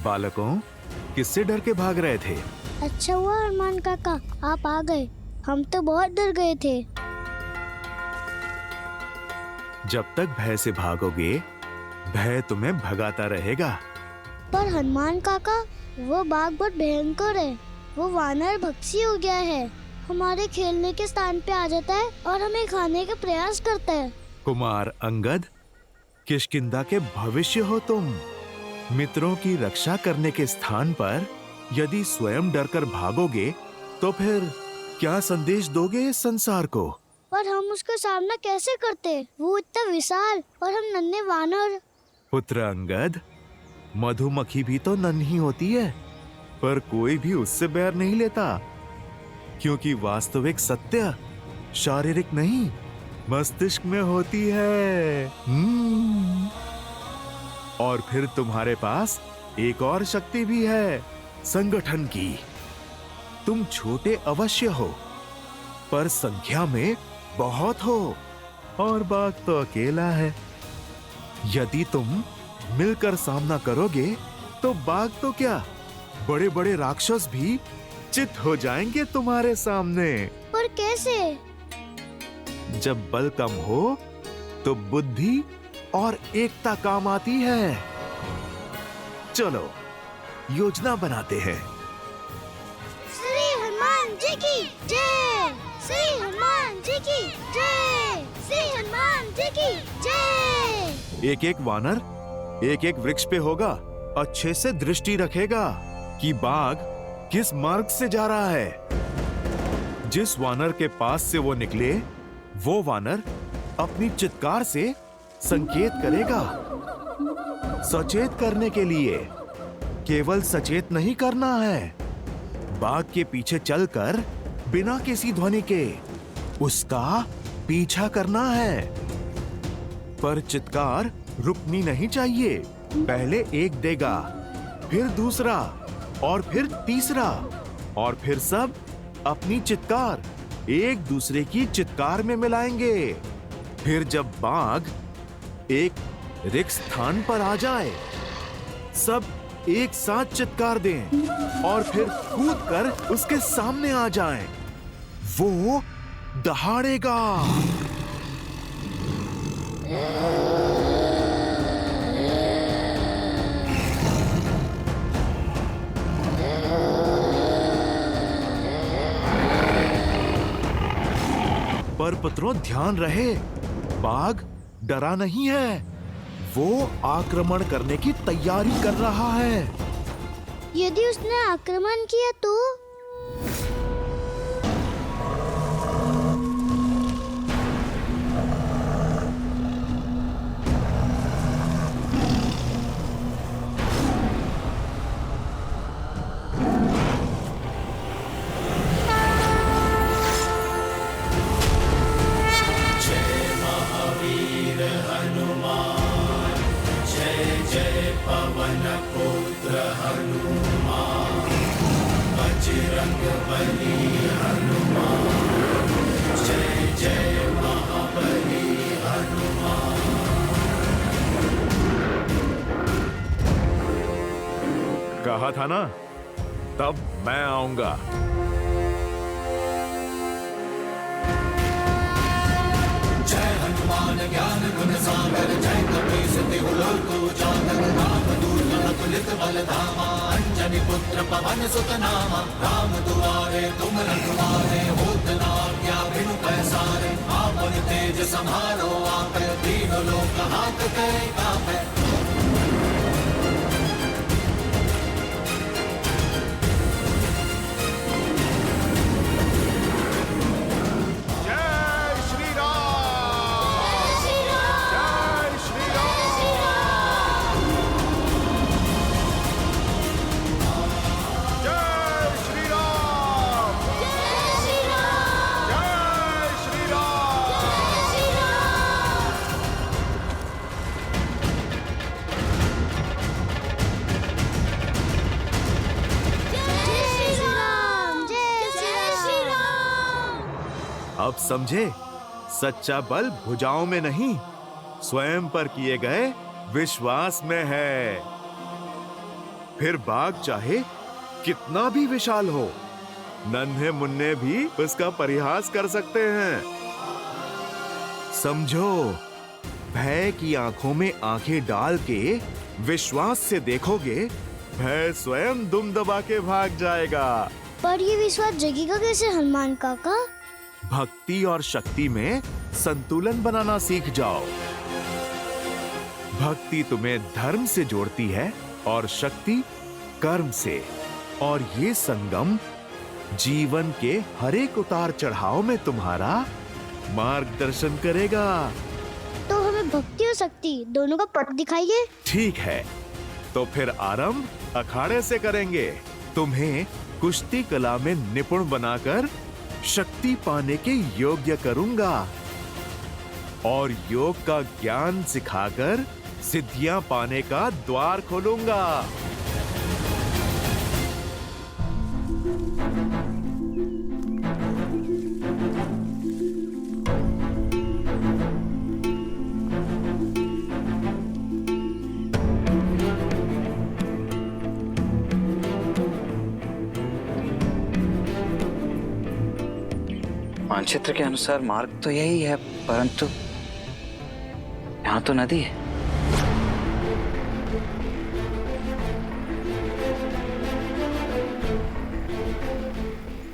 बालकों, किससे डर के भाग रहे थे? अच्छा हुआ हनुमान काका आप आ गए, हम तो बहुत डर गए थे। जब तक भय से भागोगे, भय तुम्हें भगाता रहेगा। पर हनुमान काका, वो बाघ बहुत भयंकर है। वो वानर भक्षी हो गया है, हमारे खेलने के स्थान पे आ जाता है और हमें खाने का प्रयास करता है। कुमार अंगद, किष्किंधा के भविष्य हो तुम। मित्रों की रक्षा करने के स्थान पर यदि स्वयं डरकर भागोगे, तो फिर क्या संदेश दोगे इस संसार को? पर हम उसका सामना कैसे करते? वो इतना विशाल और हम नन्हे वानर। पुत्र अंगद, मधुमक्खी भी तो नन्ही होती है, पर कोई भी उससे बैर नहीं लेता, क्योंकि वास्तविक सत्य शारीरिक नहीं, मस्तिष्क में होती है। और फिर तुम्हारे पास एक और शक्ति भी है, संगठन की। तुम छोटे अवश्य हो, पर संख्या में बहुत हो, और बाघ तो अकेला है। यदि तुम मिलकर सामना करोगे, तो बाघ तो क्या, बड़े बड़े राक्षस भी चित हो जाएंगे तुम्हारे सामने। पर कैसे? जब बल कम हो, तो बुद्धि और एकता काम आती है। चलो योजना बनाते हैं। श्री हनुमान जी की जय, श्री हनुमान जी की जय, श्री हनुमान जी की जय। एक एक वानर एक एक वृक्ष पे होगा, अच्छे से दृष्टि रखेगा कि बाघ किस मार्ग से जा रहा है। जिस वानर के पास से वो निकले, वो वानर अपनी चित्कार से संकेत करेगा। सचेत करने के लिए केवल सचेत नहीं करना है, बाघ के पीछे चलकर बिना किसी ध्वनि के उसका पीछा करना है। पर चित्कार रुकनी नहीं चाहिए। पहले एक देगा, फिर दूसरा, और फिर तीसरा, और फिर सब अपनी चित्कार एक दूसरे की चित्कार में मिलाएंगे। फिर जब बाघ एक रिक्त स्थान पर आ जाए, सब एक साथ चित्कार दें और फिर कूदकर उसके सामने आ जाएं। वो दहाड़ेगा। पर पुत्रों ध्यान रहे, बाघ डरा नहीं है, वो आक्रमण करने की तैयारी कर रहा है। यदि उसने आक्रमण किया तो? कहा था ना, तब मैं आऊंगा। जय हनुमान ज्ञान गुण सागर, जय कपीस तिहु लोक उजागर, राम दूत अतुलित बल धामा, अंजनी पुत्र पवन सुत नामा, राम दुआरे तुम रखवारे, होत न आज्ञा बिनु पैसारे, आपन तेज समारो आपे, तीनों लोक हाथ करै कापै। अब समझे, सच्चा बल भुजाओं में नहीं, स्वयं पर किए गए विश्वास में है। फिर बाग चाहे कितना भी विशाल हो, नन्हे मुन्ने भी उसका परिहास कर सकते हैं। समझो, भय की आंखों में आंखें डाल के विश्वास से देखोगे, भय स्वयं दुम दबा के भाग जाएगा। पर ये विश्वास जगेगा कैसे हनुमान काका? भक्ति और शक्ति में संतुलन बनाना सीख जाओ। भक्ति तुम्हें धर्म से जोड़ती है और शक्ति कर्म से, और ये संगम जीवन के हर एक उतार चढ़ाव में तुम्हारा मार्गदर्शन करेगा। तो हमें भक्ति और शक्ति दोनों का पथ दिखाइए। ठीक है, तो फिर आरंभ अखाड़े से करेंगे। तुम्हें कुश्ती कला में निपुण बनाकर शक्ति पाने के योग्य करूंगा और योग का ज्ञान सिखाकर सिद्धियां पाने का द्वार खोलूंगा। मानचित्र के अनुसार मार्ग तो यही है, परंतु यहाँ तो नदी है।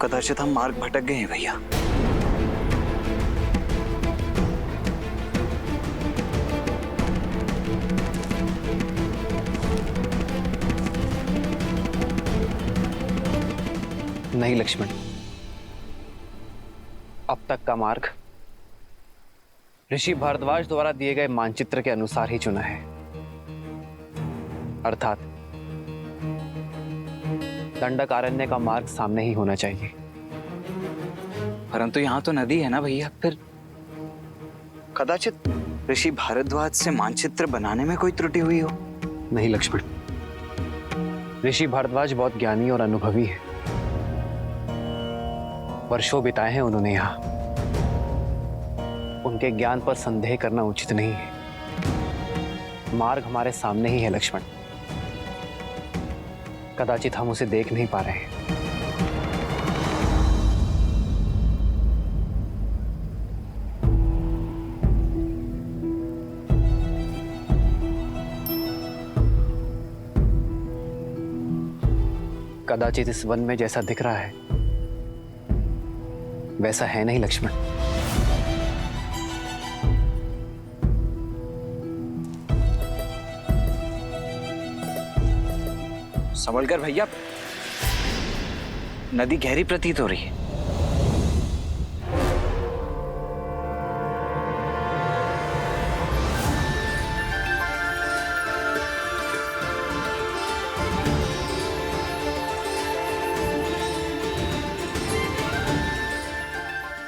कदाचित हम मार्ग भटक गए हैं भैया। नहीं लक्ष्मण, अब तक का मार्ग ऋषि भारद्वाज द्वारा दिए गए मानचित्र के अनुसार ही चुना है, अर्थात दंडकारण्य का मार्ग सामने ही होना चाहिए। परंतु यहाँ तो नदी है ना भैया, फिर कदाचित ऋषि भारद्वाज से मानचित्र बनाने में कोई त्रुटि हुई हो। नहीं लक्ष्मण, ऋषि भारद्वाज बहुत ज्ञानी और अनुभवी है। वर्षों बिताए हैं उन्होंने यहाँ। उनके ज्ञान पर संदेह करना उचित नहीं है। मार्ग हमारे सामने ही है लक्ष्मण, कदाचित हम उसे देख नहीं पा रहे हैं। कदाचित इस वन में जैसा दिख रहा है वैसा है नहीं लक्ष्मण। संभलकर भैया, नदी गहरी प्रतीत हो रही है।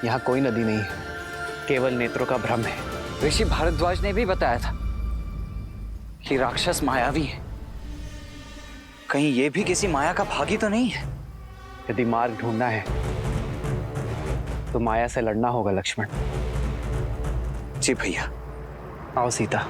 यहाँ कोई नदी नहीं है, केवल नेत्रों का भ्रम है। ऋषि भारद्वाज ने भी बताया था कि राक्षस मायावी है। कहीं ये भी किसी माया का भागी तो नहीं है? यदि मार्ग ढूंढना है तो माया से लड़ना होगा लक्ष्मण। जी भैया। आओ सीता।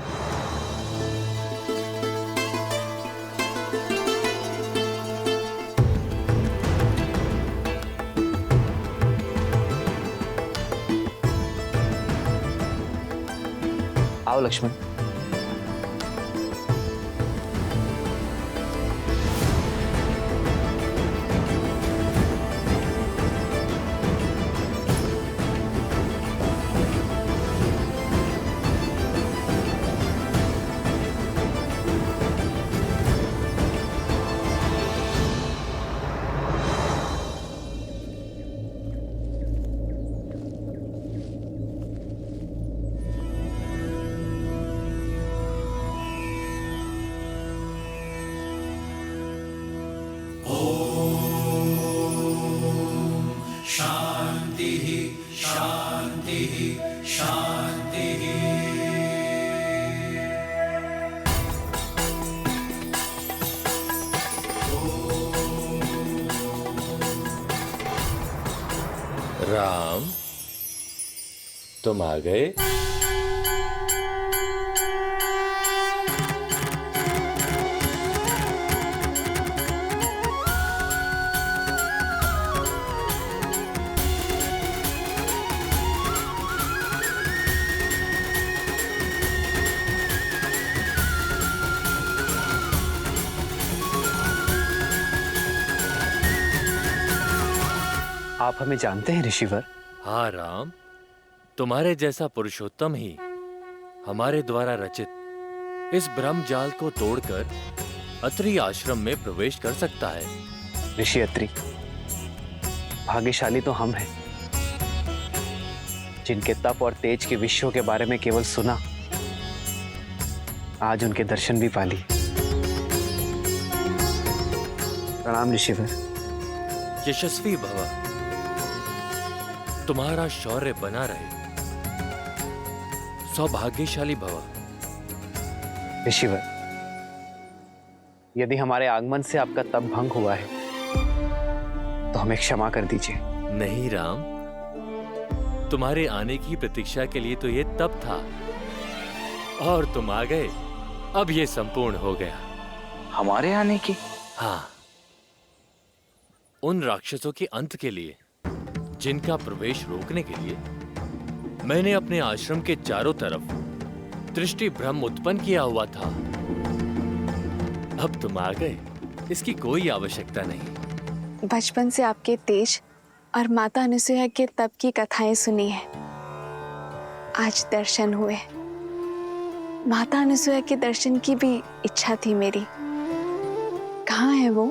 आओ लक्ष्मण। राम, तुम आ गए। आप हमें जानते हैं ऋषिवर? हाँ राम, तुम्हारे जैसा पुरुषोत्तम ही हमारे द्वारा रचित इस ब्रह्म जाल को तोड़कर अत्रि आश्रम में प्रवेश कर सकता है। ऋषि अत्रि, भाग्यशाली तो हम हैं जिनके तप और तेज के विषयों के बारे में केवल सुना, आज उनके दर्शन भी पा लिए। प्रणाम ऋषिवर। यशस्वी भव, तुम्हारा शौर्य बना रहे। सौभाग्यशाली भव। ऋषिवर, यदि हमारे आगमन से आपका तप भंग हुआ है तो हमें क्षमा कर दीजिए। नहीं राम, तुम्हारे आने की प्रतीक्षा के लिए तो ये तप था और तुम आ गए। अब ये संपूर्ण हो गया। हमारे आने की? हाँ, उन राक्षसों के अंत के लिए जिनका प्रवेश रोकने के लिए मैंने अपने आश्रम के चारों तरफ दृष्टि भ्रम उत्पन्न किया हुआ था। अब तुम आ गए, इसकी कोई आवश्यकता नहीं। बचपन से आपके तेज और माता अनुसुईया के तप की कथाएं सुनी है, आज दर्शन हुए। माता अनुसुईया के दर्शन की भी इच्छा थी मेरी। कहाँ है वो?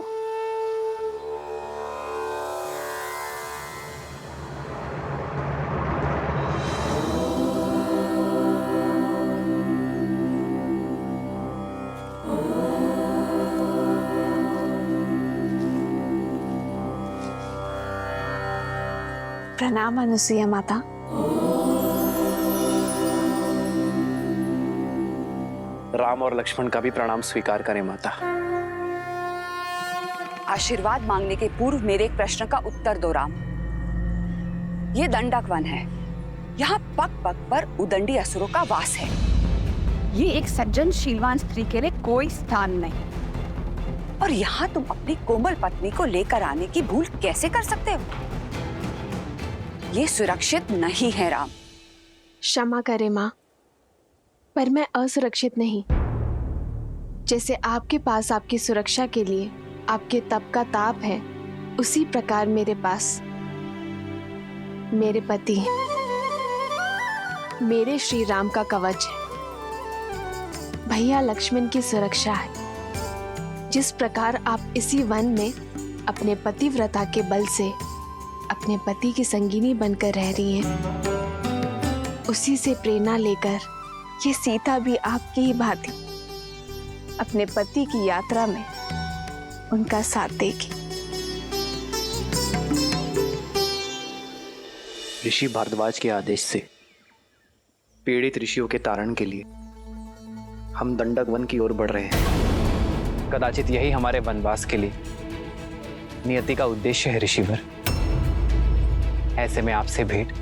प्रणाम अनुसुईया माता। राम और लक्ष्मण का भी प्रणाम स्वीकार करें माता। आशीर्वाद मांगने के पूर्व मेरे एक प्रश्न का उत्तर दो राम। ये दंडक वन है, यहाँ पग पग पर उदंडी असुरों का वास है। ये एक सज्जन शीलवान स्त्री के लिए कोई स्थान नहीं। और यहाँ तुम अपनी कोमल पत्नी को लेकर आने की भूल कैसे कर सकते हो? ये सुरक्षित नहीं है राम। क्षमा करें माँ, पर मैं असुरक्षित नहीं। जैसे आपके पास आपकी सुरक्षा के लिए आपके तप का ताप है, उसी प्रकार मेरे पास मेरे पति, मेरे श्री राम का कवच है, भैया लक्ष्मण की सुरक्षा है। जिस प्रकार आप इसी वन में अपने पतिव्रता के बल से अपने पति की संगिनी बनकर रह रही हैं, उसी से प्रेरणा लेकर ये सीता भी आपकी ही भांति अपने पति की यात्रा में उनका साथ देगी। ऋषि भारद्वाज के आदेश से पीड़ित ऋषियों के तारण के लिए हम दंडक वन की ओर बढ़ रहे हैं। कदाचित यही हमारे वनवास के लिए नियति का उद्देश्य है ऋषिवर। ऐसे में आपसे भेंट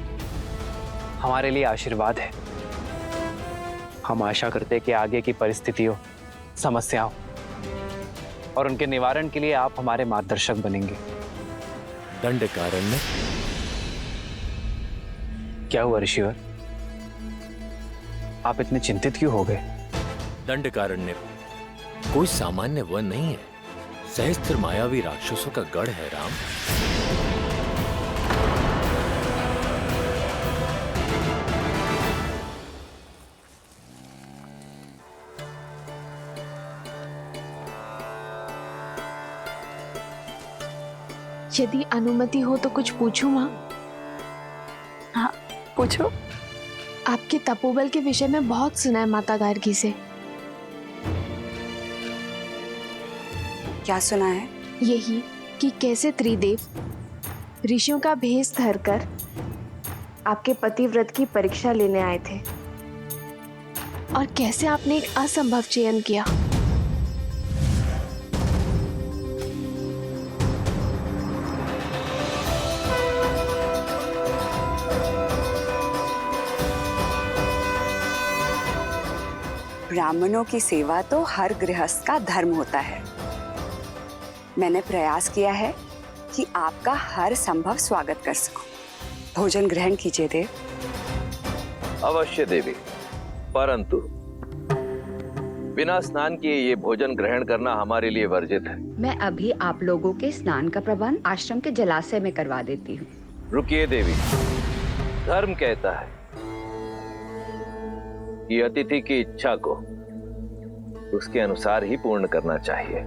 हमारे लिए आशीर्वाद है। हम आशा करते हैं कि आगे की परिस्थितियों, समस्याओं और उनके निवारण के लिए आप हमारे मार्गदर्शक बनेंगे। दंडकारण्य? क्या हुआ ऋषिवर, आप इतने चिंतित क्यों हो गए? दंडकारण्य कोई सामान्य वन नहीं है, सहस्त्र मायावी राक्षसों का गढ़ है राम। यदि अनुमति हो तो कुछ पूछूं माँ? हाँ पूछो। आपके तपोबल के विषय में बहुत सुना है माता गार्गी से। क्या सुना है? यही कि कैसे त्रिदेव ऋषियों का भेष धरकर आपके पतिव्रत की परीक्षा लेने आए थे और कैसे आपने एक असंभव चयन किया। ब्राह्मणों की सेवा तो हर गृहस्थ का धर्म होता है। मैंने प्रयास किया है कि आपका हर संभव स्वागत कर सकूं। भोजन ग्रहण कीजिए देव। अवश्य देवी, परंतु बिना स्नान किए ये भोजन ग्रहण करना हमारे लिए वर्जित है। मैं अभी आप लोगों के स्नान का प्रबंध आश्रम के जलाशय में करवा देती हूँ। रुकिए देवी, धर्म कहता है कि अतिथि की इच्छा को उसके अनुसार ही पूर्ण करना चाहिए।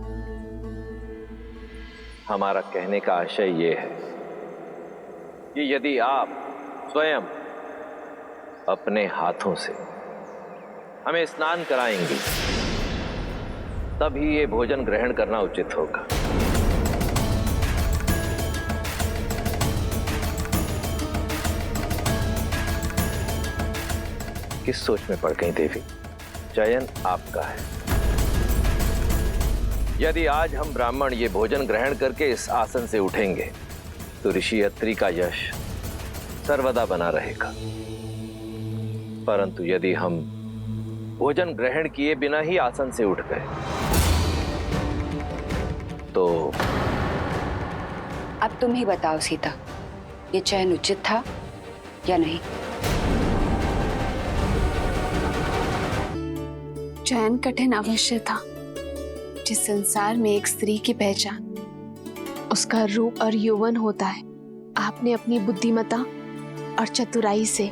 हमारा कहने का आशय यह है कि यदि आप स्वयं अपने हाथों से हमें स्नान कराएंगे तभी ये भोजन ग्रहण करना उचित होगा। किस सोच में पड़ गई देवी? चयन आपका है। यदि आज हम ब्राह्मण ये भोजन ग्रहण करके इस आसन से उठेंगे तो ऋषि अत्रि का यश सर्वदा बना रहेगा। परंतु यदि हम भोजन ग्रहण किए बिना ही आसन से उठ गए तो अब तुम ही बताओ सीता, ये चयन उचित था या नहीं? चयन कठिन अवश्य था। जिस संसार में एक स्त्री की पहचान उसका रूप और यौवन होता है, आपने अपनी बुद्धिमता और चतुराई से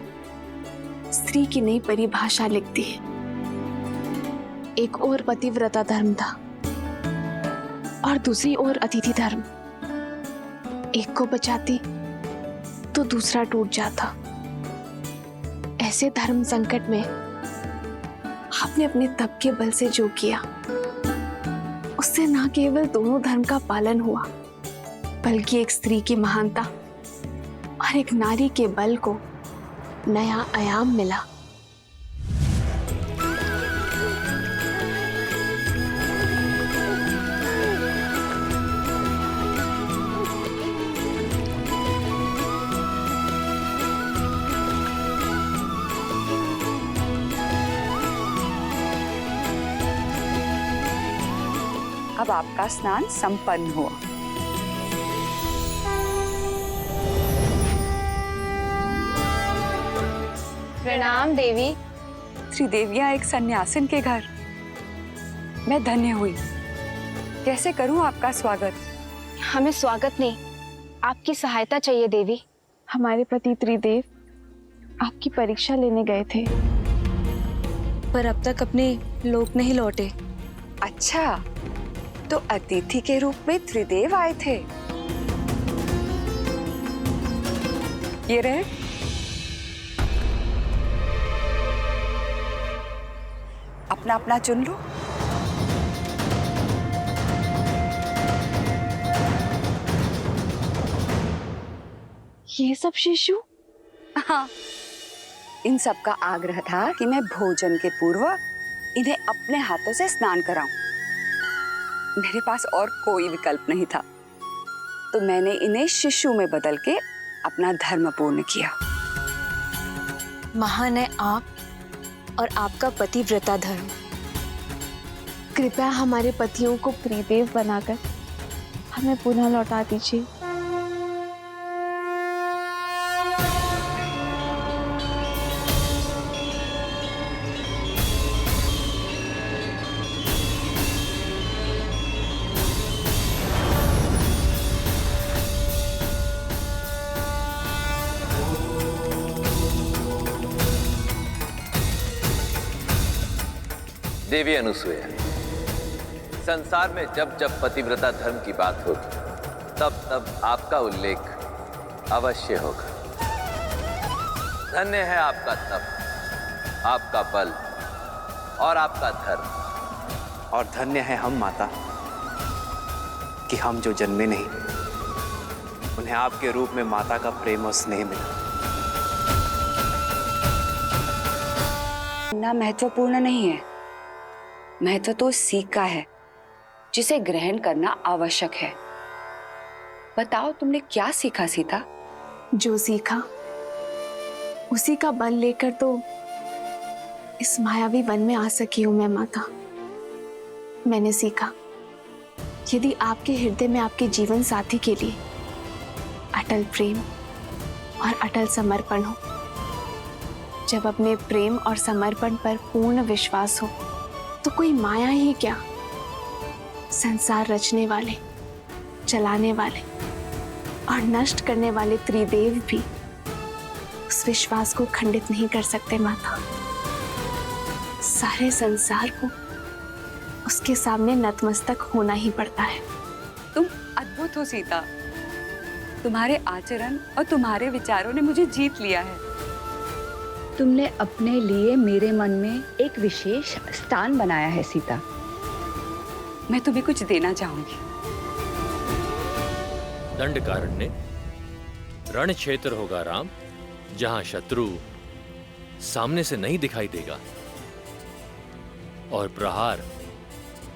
स्त्री की नई परिभाषा लिख दी है। एक और पतिव्रता धर्म था और दूसरी ओर अतिथि धर्म। एक को बचाती तो दूसरा टूट जाता। ऐसे धर्म संकट में आपने अपने तप के बल से जो किया उससे न केवल दोनों धर्म का पालन हुआ बल्कि एक स्त्री की महानता और एक नारी के बल को नया आयाम मिला। अब आपका स्नान संपन्न हुआ। प्रणाम देवी। त्रिदेवियां एक सन्यासिन के घर, मैं धन्य हुई। कैसे करूं आपका स्वागत? हमें स्वागत नहीं, आपकी सहायता चाहिए देवी। हमारे पति त्रिदेव आपकी परीक्षा लेने गए थे पर अब तक अपने लोक नहीं लौटे। अच्छा, तो अतिथि के रूप में त्रिदेव आए थे। ये रहे। अपना अपना चुन लो। ये सब शिशु? हाँ, इन सब का आग्रह था कि मैं भोजन के पूर्व इन्हें अपने हाथों से स्नान कराऊं। मेरे पास और कोई विकल्प नहीं था, तो मैंने इन्हें शिशु में बदल के अपना धर्म पूर्ण किया। महान है आप और आपका पतिव्रता धर्म। कृपया हमारे पतियों को त्रिदेव बनाकर हमें पुनः लौटा दीजिए। देवी अनुसूया, संसार में जब जब पतिव्रता धर्म की बात होगी तब तब आपका उल्लेख अवश्य होगा। धन्य है आपका तप, आपका बल और आपका धर्म। और धन्य है हम माता कि हम जो जन्मे नहीं उन्हें आपके रूप में माता का प्रेम और स्नेह मिला। ना महत्वपूर्ण नहीं है, महत्व तो सीख का है जिसे ग्रहण करना आवश्यक है। बताओ तुमने क्या सीखा सीता? जो सीखा उसी का बल लेकर तो इस मायावी वन में आ सकी हूं मैं माता। मैंने सीखा यदि आपके हृदय में आपके जीवन साथी के लिए अटल प्रेम और अटल समर्पण हो, जब अपने प्रेम और समर्पण पर पूर्ण विश्वास हो, तो कोई माया ही क्या, संसार रचने वाले, चलाने वाले और नष्ट करने वाले त्रिदेव भी उस विश्वास को खंडित नहीं कर सकते माता। सारे संसार को उसके सामने नतमस्तक होना ही पड़ता है। तुम अद्भुत हो सीता। तुम्हारे आचरण और तुम्हारे विचारों ने मुझे जीत लिया है। तुमने अपने लिए मेरे मन में एक विशेष स्थान बनाया है सीता। मैं तुम्हें कुछ देना चाहूंगी। दंडकारण्य रण क्षेत्र होगा राम, जहां शत्रु सामने से नहीं दिखाई देगा और प्रहार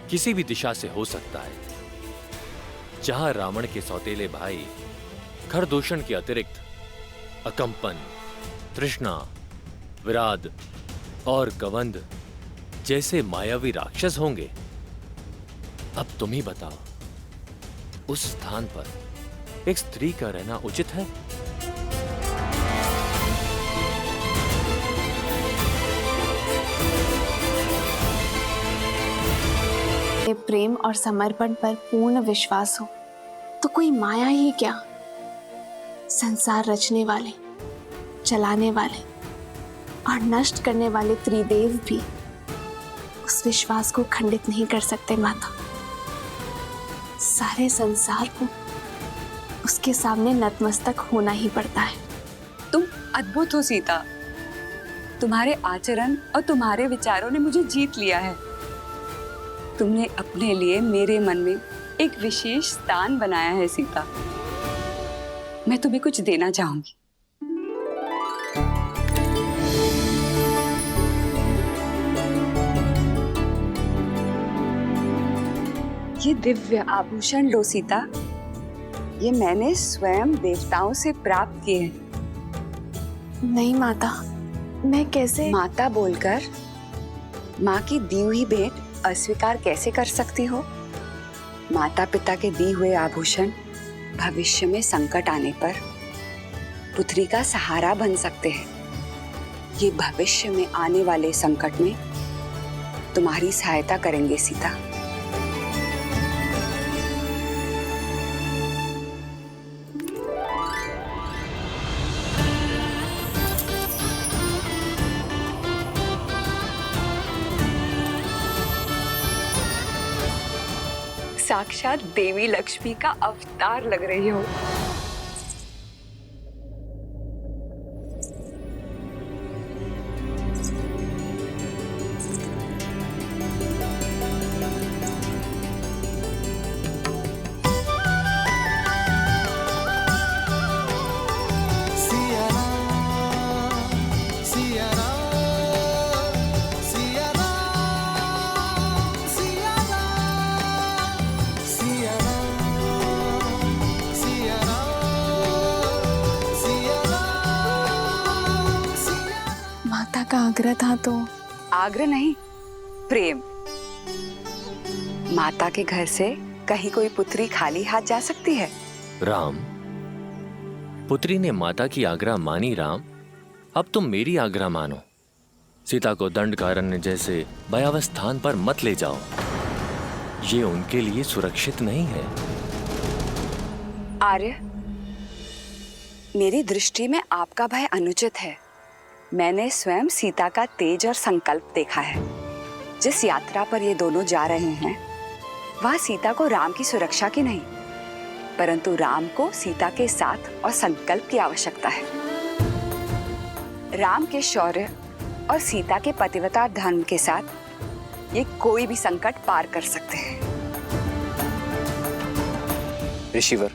किसी भी दिशा से हो सकता है। जहां रावण के सौतेले भाई खरदूषण के अतिरिक्त अकंपन, तृष्णा, विराद और कवंद जैसे मायावी राक्षस होंगे। अब तुम ही बताओ, उस स्थान पर एक स्त्री का रहना उचित है? प्रेम और समर्पण पर पूर्ण विश्वास हो तो कोई माया ही क्या, संसार रचने वाले, चलाने वाले और नष्ट करने वाले त्रिदेव भी उस विश्वास को खंडित नहीं कर सकते माता। सारे संसार को उसके सामने नतमस्तक होना ही पड़ता है। तुम अद्भुत हो सीता। तुम्हारे आचरण और तुम्हारे विचारों ने मुझे जीत लिया है। तुमने अपने लिए मेरे मन में एक विशेष स्थान बनाया है सीता। मैं तुम्हें कुछ देना चाहूंगी। ये दिव्य आभूषण लो सीता। ये मैंने स्वयं देवताओं से प्राप्त किए हैं। नहीं माता, मैं कैसे? माता बोलकर माँ की दी हुई भेंट अस्वीकार कैसे कर सकती हो? माता पिता के दी हुए आभूषण भविष्य में संकट आने पर पुत्री का सहारा बन सकते हैं। ये भविष्य में आने वाले संकट में तुम्हारी सहायता करेंगे सीता। साक्षात देवी लक्ष्मी का अवतार लग रही हो। का आग्रह था तो? आग्रह नहीं, प्रेम। माता के घर से कहीं कोई पुत्री खाली हाथ जा सकती है? राम, पुत्री ने माता की आज्ञा मानी राम, अब तुम मेरी आज्ञा मानो। सीता को दंडकारण्य जैसे भयावह स्थान पर मत ले जाओ, ये उनके लिए सुरक्षित नहीं है। आर्य, मेरी दृष्टि में आपका भय अनुचित है। मैंने स्वयं सीता का तेज और संकल्प देखा है। जिस यात्रा पर ये दोनों जा रहे हैं, वह सीता को राम की सुरक्षा की नहीं, परंतु राम को सीता के साथ और संकल्प की आवश्यकता है। राम के शौर्य और सीता के पतिव्रता धर्म के साथ ये कोई भी संकट पार कर सकते हैं। ऋषिवर,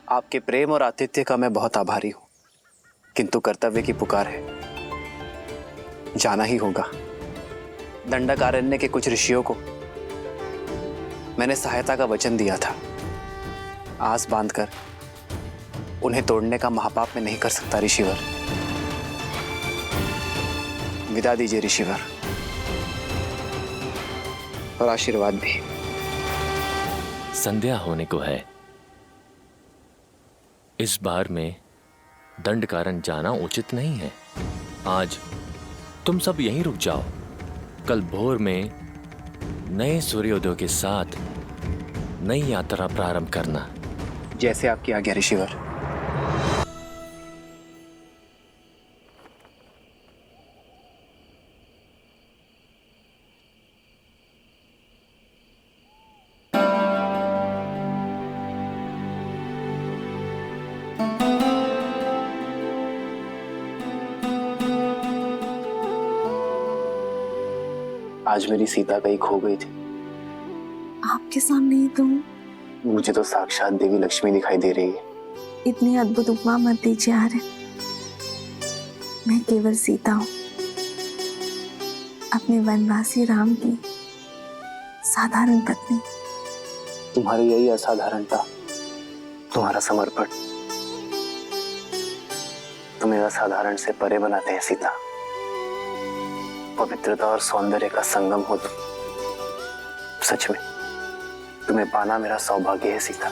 आपके प्रेम और आतिथ्य का मैं बहुत आभारी हूं, किंतु कर्तव्य की पुकार है, जाना ही होगा। दंडकारण्य के कुछ ऋषियों को मैंने सहायता का वचन दिया था। आस बांधकर उन्हें तोड़ने का महापाप मैं नहीं कर सकता ऋषिवर। विदा दीजिए ऋषिवर, और आशीर्वाद भी। संध्या होने को है। इस बार में दंडकारण्य जाना उचित नहीं है। आज तुम सब यहीं रुक जाओ। कल भोर में नए सूर्योदय के साथ नई यात्रा प्रारंभ करना। जैसे आपकी आज्ञा ऋषिवर। आज मेरी सीता कहीं खो गई थी। आपके सामने ही तो हूँ। मुझे तो साक्षात देवी लक्ष्मी दिखाई दे रही है। इतनी अद्भुत उपमा मत दीजिए आर्य। मैं केवल सीता हूँ, अपने वनवासी राम की साधारण पत्नी। तुम्हारी यही असाधारणता, तुम्हारा समर्पण तुम्हें असाधारण से परे बनाते हैं सीता। पवित्रता और सौंदर्य का संगम हो तुम। सच में तुम्हें पाना मेरा सौभाग्य है सीता।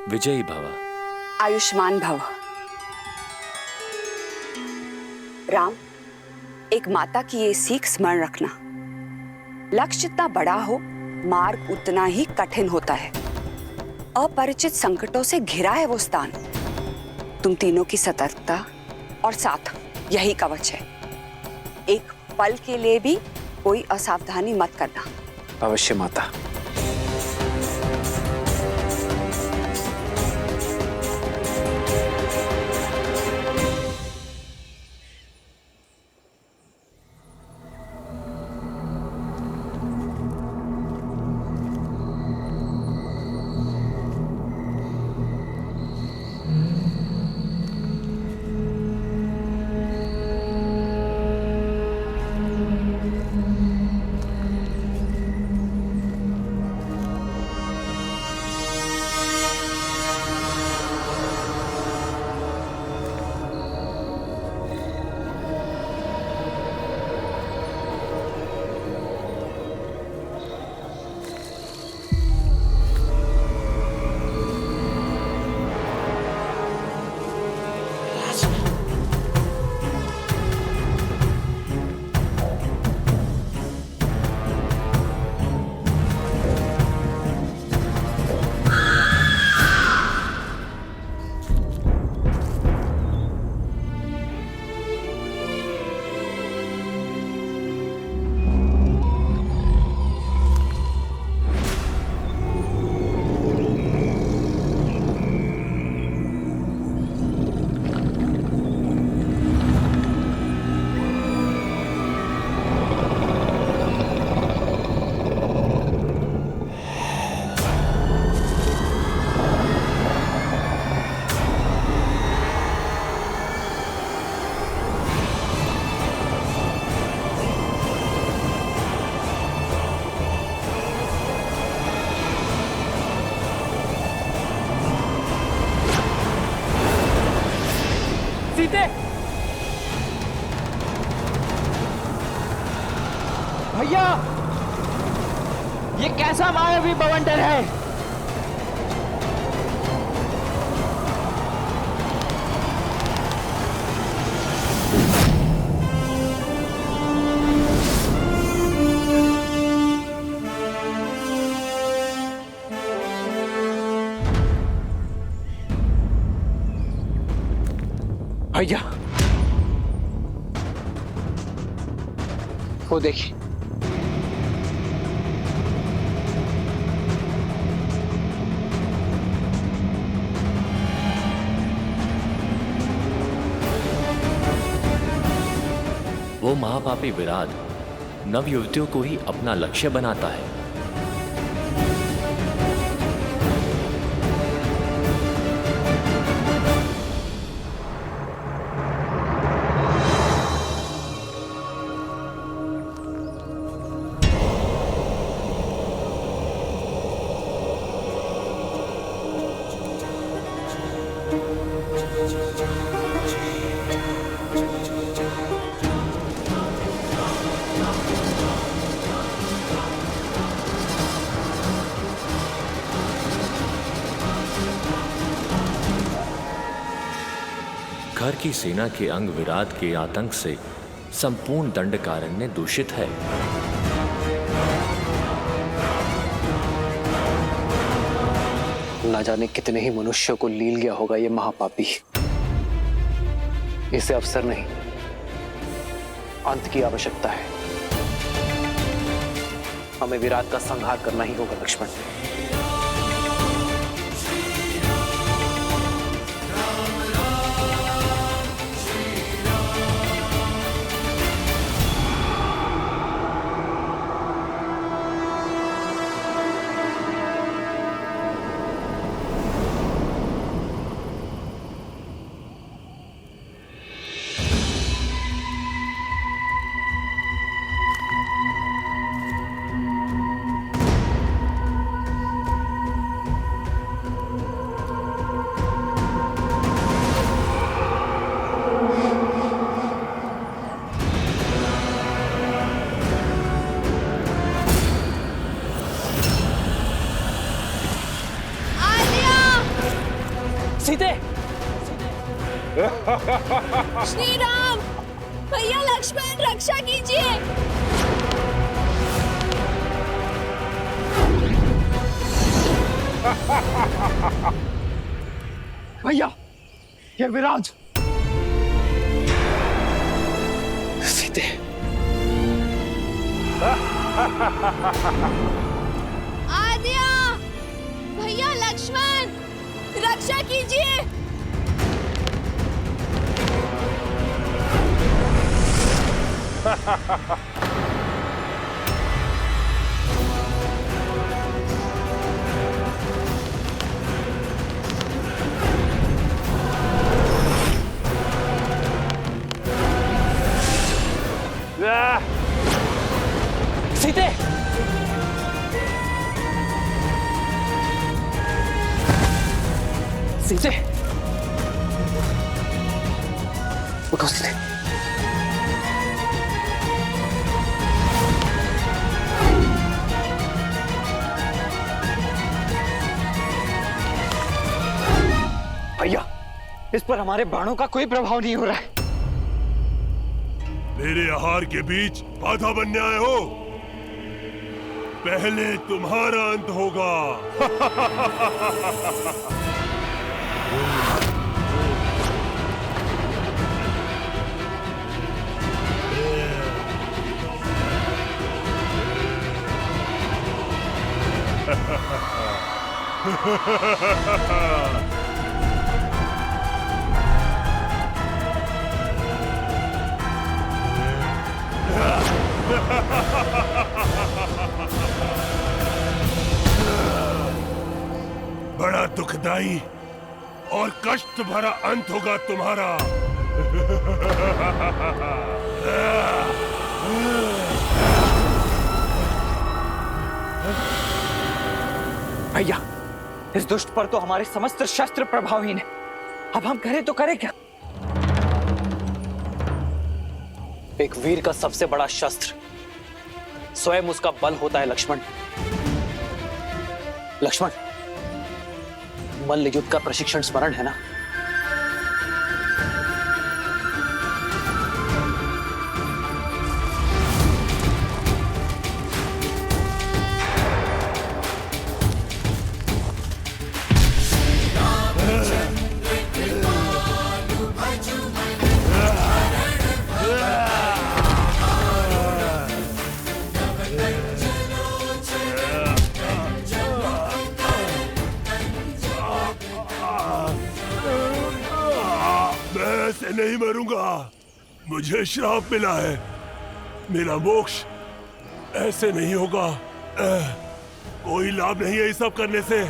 विजयी भव। आयुष्मान भव। राम, एक माता की ये सीख स्मरण रखना, लक्ष्य जितना बड़ा हो मार्ग उतना ही कठिन होता है। अपरिचित संकटों से घिरा है वो स्थान। तुम तीनों की सतर्कता और साथ यही कवच है। एक पल के लिए भी कोई असावधानी मत करना। अवश्य माता। सीते, भैया, ये कैसा मायावी बवंडर है? भैया, वो देखिए। वो महापापी विराट नवयुवतियों को ही अपना लक्ष्य बनाता है। खर की सेना के अंग विराट के आतंक से संपूर्ण दंडकारण्य दूषित है। ना जाने कितने ही मनुष्यों को लील गया होगा ये महापापी। इसे अवसर नहीं, अंत की आवश्यकता है। हमें विराट का संहार करना ही होगा लक्ष्मण। सीते! श्री राम! भैया लक्ष्मण रक्षा कीजिए! भैया, ये विराज! सीते! आद्या! भैया लक्ष्मण! रक्षा कीजिए! सीते! सीते! उठो सीते! भैया, इस पर हमारे बाणों का कोई प्रभाव नहीं हो रहा है। मेरे आहार के बीच बाधा बनने आए हो? पहले तुम्हारा अंत होगा। बड़ा दुखदाई और कष्ट भरा अंत होगा तुम्हारा। भैया, इस दुष्ट पर तो हमारे समस्त शस्त्र प्रभावहीन है। अब हम करें तो करें क्या? एक वीर का सबसे बड़ा शस्त्र स्वयं उसका बल होता है लक्ष्मण। लक्ष्मण, मल्ल युद्ध का प्रशिक्षण स्मरण है ना? नहीं मरूंगा, मुझे श्राप मिला है। मेरा मोक्ष ऐसे नहीं होगा। कोई लाभ नहीं है ये सब करने से।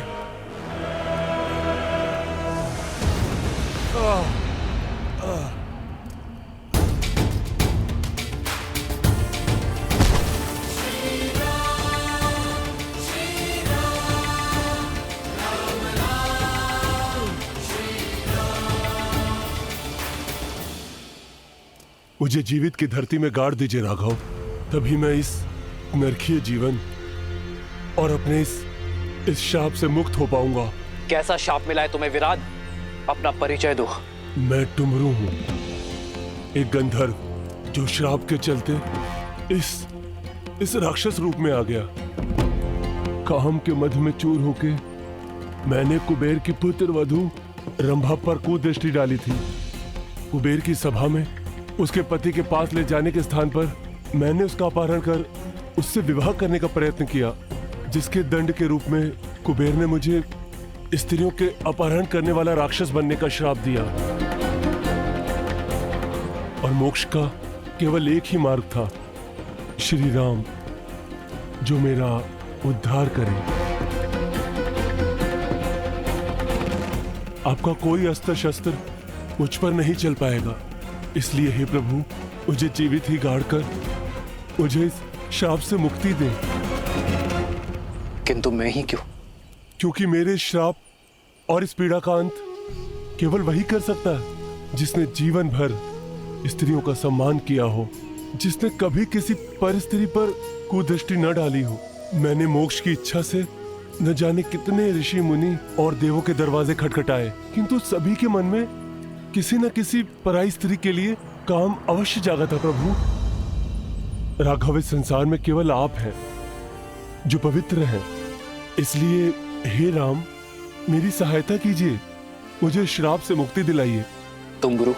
मुझे जीवित की धरती में गाड़ दीजिए राघव, तभी मैं इस नरकीय जीवन और अपने इस शाप से मुक्त हो पाऊंगा। कैसा शाप मिला है तुम्हें विराट? अपना परिचय दो। मैं टुमरू हूँ, एक गंधर्व जो श्राप के चलते इस राक्षस रूप में आ गया। काम के मध में चूर होके मैंने कुबेर की पुत्र वधू रंभा पर कुदृष्टि डाली थी। कुबेर की सभा में उसके पति के पास ले जाने के स्थान पर मैंने उसका अपहरण कर उससे विवाह करने का प्रयत्न किया, जिसके दंड के रूप में कुबेर ने मुझे स्त्रियों के अपहरण करने वाला राक्षस बनने का श्राप दिया। और मोक्ष का केवल एक ही मार्ग था, श्री राम, जो मेरा उद्धार करे। आपका कोई अस्त्र शस्त्र मुझ पर नहीं चल पाएगा, इसलिए हे प्रभु, मुझे जीवित ही गाड़ कर मुझे इस श्राप से मुक्ति दे। किंतु मैं ही क्यों? क्योंकि मेरे श्राप और इस पीड़ा का अंत केवल वही कर सकता है जिसने जीवन भर स्त्रियों का सम्मान किया हो, जिसने कभी किसी पर स्त्री पर कुदृष्टि न डाली हो। मैंने मोक्ष की इच्छा से न जाने कितने ऋषि मुनि और देवों के दरवाजे खटखटाए, किंतु सभी के मन में किसी न किसी पराई स्त्री के लिए काम अवश्य जागा था। प्रभु, राघव, इस संसार में केवल आप हैं जो पवित्र हैं, इसलिए हे राम, मेरी सहायता कीजिए, मुझे श्राप से मुक्ति दिलाइए। टुमरू,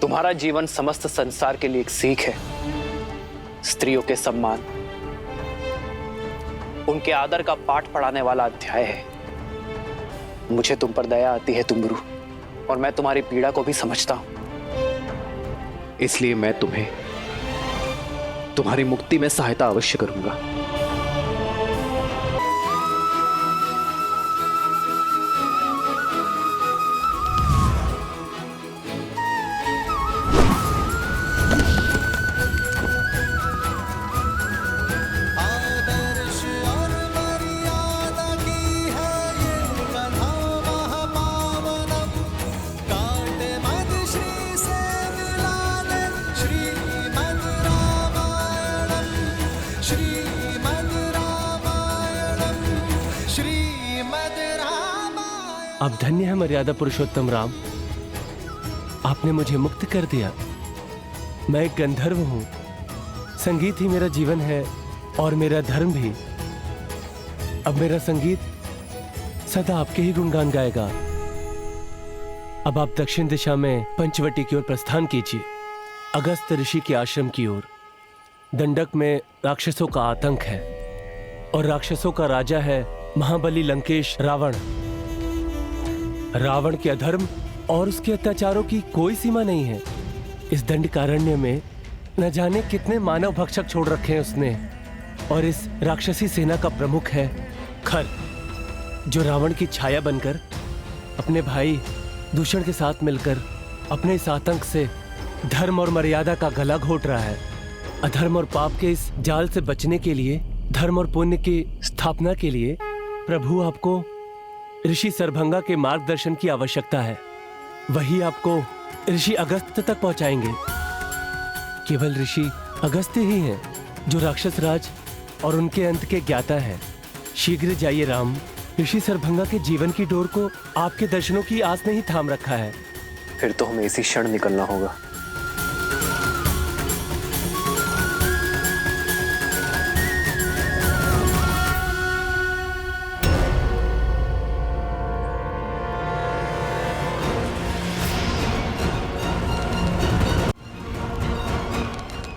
तुम्हारा जीवन समस्त संसार के लिए एक सीख है। स्त्रियों के सम्मान, उनके आदर का पाठ पढ़ाने वाला अध्याय है। मुझे तुम पर दया आती है टुमरू, और मैं तुम्हारी पीड़ा को भी समझता हूं। इसलिए मैं तुम्हें तुम्हारी मुक्ति में सहायता अवश्य करूंगा। अब धन्य है मर्यादा पुरुषोत्तम राम, आपने मुझे मुक्त कर दिया। मैं एक गंधर्व हूं, संगीत ही मेरा जीवन है और मेरा धर्म भी। अब मेरा संगीत सदा आपके ही गुणगान गाएगा। अब आप दक्षिण दिशा में पंचवटी की ओर प्रस्थान कीजिए, अगस्त ऋषि के आश्रम की ओर। दंडक में राक्षसों का आतंक है और राक्षसों का राजा है महाबली लंकेश रावण। रावण के अधर्म और उसके अत्याचारों की कोई सीमा नहीं है। इस दंडकारण्य में न जाने कितने मानव भक्षक छोड़ रखे हैं उसने। और इस राक्षसी सेना का प्रमुख है खर, जो रावण की छाया बनकर अपने भाई दूषण के साथ मिलकर अपने इस आतंक से धर्म और मर्यादा का गला घोट रहा है। अधर्म और पाप के इस जाल से बचने के लिए, धर्म और पुण्य की स्थापना के लिए प्रभु आपको ऋषि सरभंगा के मार्गदर्शन की आवश्यकता है। वही आपको ऋषि अगस्त तक पहुंचाएंगे। केवल ऋषि अगस्त्य ही हैं जो राक्षस राज और उनके अंत के ज्ञाता है। शीघ्र जाइए राम, ऋषि सरभंगा के जीवन की डोर को आपके दर्शनों की आस ने ही थाम रखा है। फिर तो हमें इसी क्षण निकलना होगा।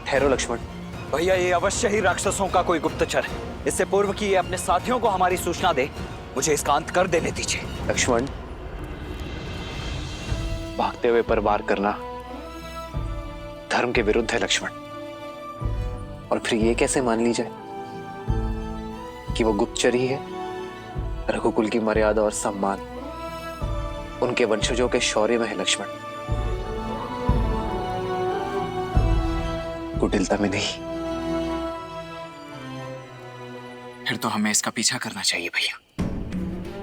ठहरो लक्ष्मण। भैया, ये अवश्य ही राक्षसों का कोई गुप्तचर है। इससे पूर्व कि ये अपने साथियों को हमारी सूचना दे, मुझे इसका अंत कर देने दीजिए। लक्ष्मण, भागते हुए पर वार करना धर्म के विरुद्ध है लक्ष्मण। और फिर ये कैसे मान ली जाए कि वो गुप्तचर ही है? रघुकुल की मर्यादा और सम्मान उनके वंशजों के शौर्य में है लक्ष्मण, कुटिलता में नहीं। फिर तो हमें इसका पीछा करना चाहिए भैया।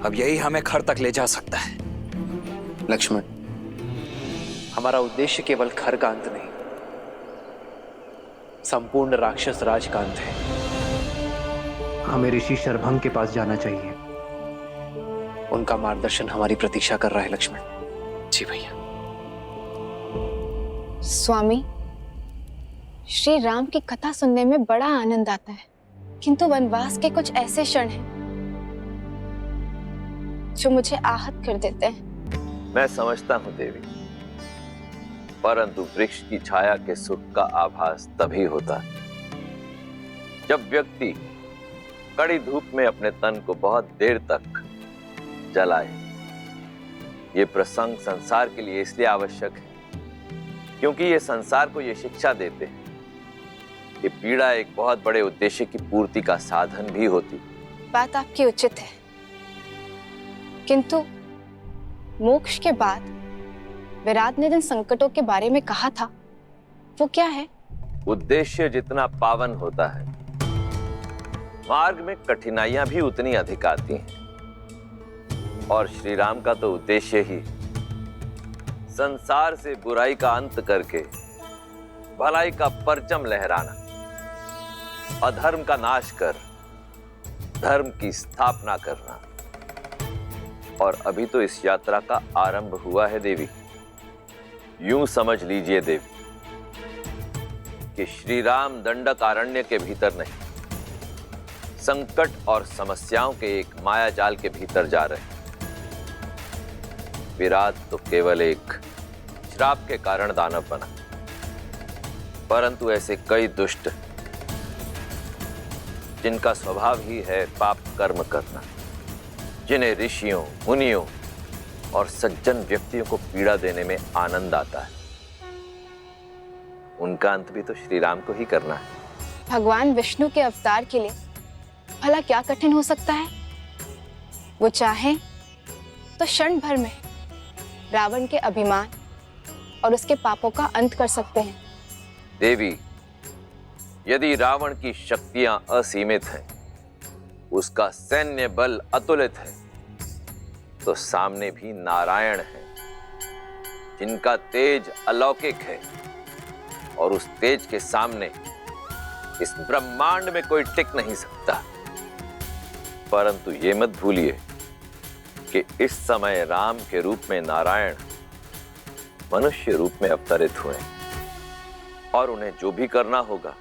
अब यही हमें खर तक ले जा सकता है। लक्ष्मण, हमारा उद्देश्य केवल खर का अंत नहीं, संपूर्ण राक्षस राज का अंत है। हमें ऋषि शरभंग के पास जाना चाहिए उनका मार्गदर्शन हमारी प्रतीक्षा कर रहा है लक्ष्मण। जी भैया। स्वामी, श्री राम की कथा सुनने में बड़ा आनंद आता है, किंतु वनवास के कुछ ऐसे क्षण हैं जो मुझे आहत कर देते हैं। मैं समझता हूं देवी, परंतु वृक्ष की छाया के सुख का आभास तभी होता है जब व्यक्ति कड़ी धूप में अपने तन को बहुत देर तक जलाए। ये प्रसंग संसार के लिए इसलिए आवश्यक है क्योंकि ये संसार को ये शिक्षा देते हैं कि पीड़ा एक बहुत बड़े उद्देश्य की पूर्ति का साधन भी होती। बात आपकी उचित है, किंतु मोक्ष के बाद विराट ने जिन संकटों के बारे में कहा था वो क्या है? उद्देश्य जितना पावन होता है, मार्ग में कठिनाइयां भी उतनी अधिक आती हैं। और श्री राम का तो उद्देश्य ही संसार से बुराई का अंत करके भलाई का परचम लहराना, अधर्म का नाश कर धर्म की स्थापना करना। और अभी तो इस यात्रा का आरंभ हुआ है देवी। यूं समझ लीजिए देवी कि श्री राम दंडकारण्य के भीतर नहीं, संकट और समस्याओं के एक माया जाल के भीतर जा रहे हैं। विराट तो केवल एक श्राप के कारण दानव बना, परंतु ऐसे कई दुष्ट जिनका स्वभाव ही है पाप कर्म करना, जिन्हें ऋषियों, मुनियों और सज्जन व्यक्तियों को पीड़ा देने में आनंद आता है, उनका अंत भी तो श्री राम को ही करना है। भगवान विष्णु के अवतार के लिए भला क्या कठिन हो सकता है? वो चाहे तो क्षण भर में रावण के अभिमान और उसके पापों का अंत कर सकते हैं। देवी, यदि रावण की शक्तियां असीमित हैं, उसका सैन्य बल अतुलित है, तो सामने भी नारायण है जिनका तेज अलौकिक है, और उस तेज के सामने इस ब्रह्मांड में कोई टिक नहीं सकता। परंतु ये मत भूलिए कि इस समय राम के रूप में नारायण मनुष्य रूप में अवतरित हुए, और उन्हें जो भी करना होगा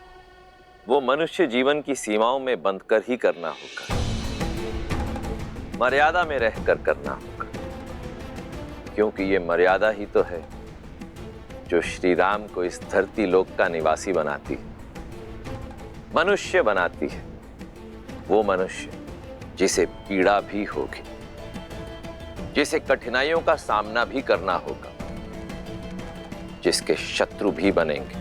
वो मनुष्य जीवन की सीमाओं में बंधकर ही करना होगा, मर्यादा में रहकर करना होगा, क्योंकि ये मर्यादा ही तो है जो श्री राम को इस धरती लोक का निवासी बनाती है, मनुष्य बनाती है। वो मनुष्य जिसे पीड़ा भी होगी, जिसे कठिनाइयों का सामना भी करना होगा, जिसके शत्रु भी बनेंगे,